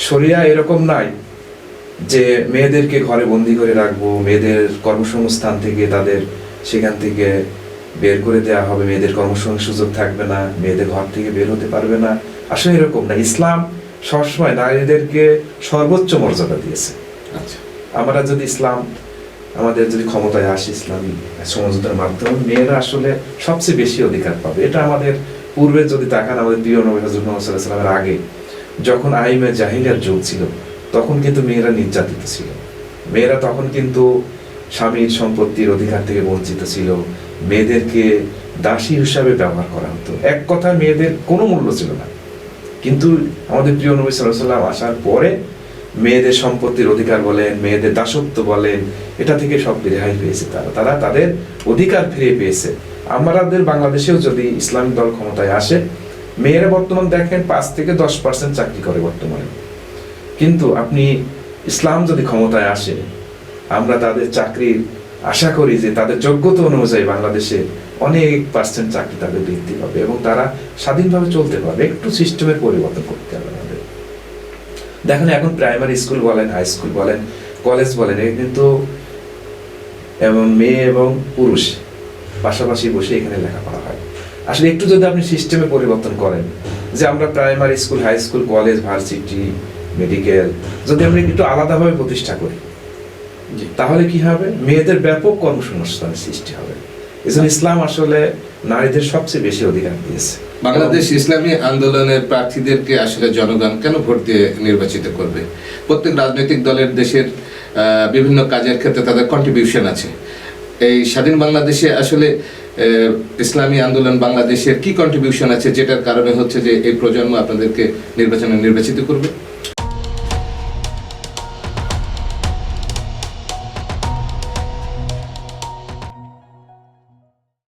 শরিয়া এরকম নাই যে মেয়েদেরকে ঘরে বন্দি করে রাখবো, মেয়েদের কর্মসংস্থান থেকে তাদের সেখান থেকে বের করে দেওয়া হবে, মেয়েদের কর্মসংস্থান সুযোগ থাকবে না, মেয়েদের ঘর থেকে বের হতে পারবে না। আসলে এরকম না। ইসলাম সবসময় নারীদেরকে সর্বোচ্চ মর্যাদা দিয়েছে। আচ্ছা, আমরা যদি ইসলাম আমাদের যদি ক্ষমতায় আসে ইসলামী সমঝোতার মাধ্যমে, মেয়েরা আসলে সবচেয়ে বেশি অধিকার পাবে। এটা আমাদের পূর্বে যদি তাকান, আমাদের প্রিয় নবী হযরত মুহাম্মদ সাল্লাল্লাহু আলাইহি ওয়াসাল্লামের আগে যখন আইমে জাহিলিয়ার যুগ ছিল, তখন কিন্তু মেয়েরা নির্যাতিত ছিল। মেয়েরা তখন কিন্তু স্বামীর সম্পত্তির অধিকার থেকে বঞ্চিত ছিল। মেয়েদেরকে দাসী হিসাবে ব্যবহার করা হতো। এক কথায় মেয়েদের কোনো মূল্য ছিল না। কিন্তু আমাদের প্রিয় নবী সাল্লাল্লাহু আলাইহি ওয়াসাল্লাম আসার পরে মেয়েদের সম্পত্তির অধিকার বলেন, মেয়েদের দাসত্ব বলেন, এটা থেকে সব রেহাই পেয়েছে। তারা তাদের অধিকার ফিরে পেয়েছে। আমাদের বাংলাদেশেও যদি ইসলামিক দল ক্ষমতায় আসে, মেয়েরা বর্তমান দেখেন 5 থেকে 10% চাকরি করে বর্তমানে। কিন্তু আপনি ইসলাম যদি ক্ষমতায় আসে, আমরা তাদের চাকরির আশা করি যে তাদের যোগ্যতা অনুযায়ী বাংলাদেশে অনেক পার্সেন্ট চাকরি তাদের বৃদ্ধি পাবে এবং তারা স্বাধীনভাবে চলতে পারবে। একটু সিস্টেমের পরিবর্তন করতে হবে আমাদের। দেখেন এখন প্রাইমারি স্কুল বলেন, হাই স্কুল বলেন, কলেজ বলেন, কিন্তু এবং মেয়ে এবং পুরুষ পাশাপাশি বসে এখানে লেখাপড়া হয়। আসলে একটু যদি আপনি সিস্টেমে পরিবর্তন করেন, যে আমরা primary school, high school, college, varsity, medical যদি আমরা একটু আলাদাভাবে প্রতিষ্ঠা করি, তাহলে কি হবে? মেয়েদের ব্যাপক কর্মসংস্থানের সৃষ্টি হবে। এজন্য ইসলাম আসলে নারীদের সবচেয়ে বেশি অধিকার দিয়েছে। বাংলাদেশ ইসলামী আন্দোলনের প্রার্থীদেরকে আসলে জনগণ কেন ভোট দিয়ে নির্বাচিত করবে? প্রত্যেক রাজনৈতিক দলের দেশের বিভিন্ন কাজের ক্ষেত্রে তাদের কন্ট্রিবিউশন আছে। এই স্বাধীন বাংলাদেশে আসলে ইসলামী আন্দোলন বাংলাদেশের কি কন্ট্রিবিউশন আছে, যেটার কারণে হচ্ছে যে এই প্রজন্ম আপনাদেরকে নির্বাচিত করবে?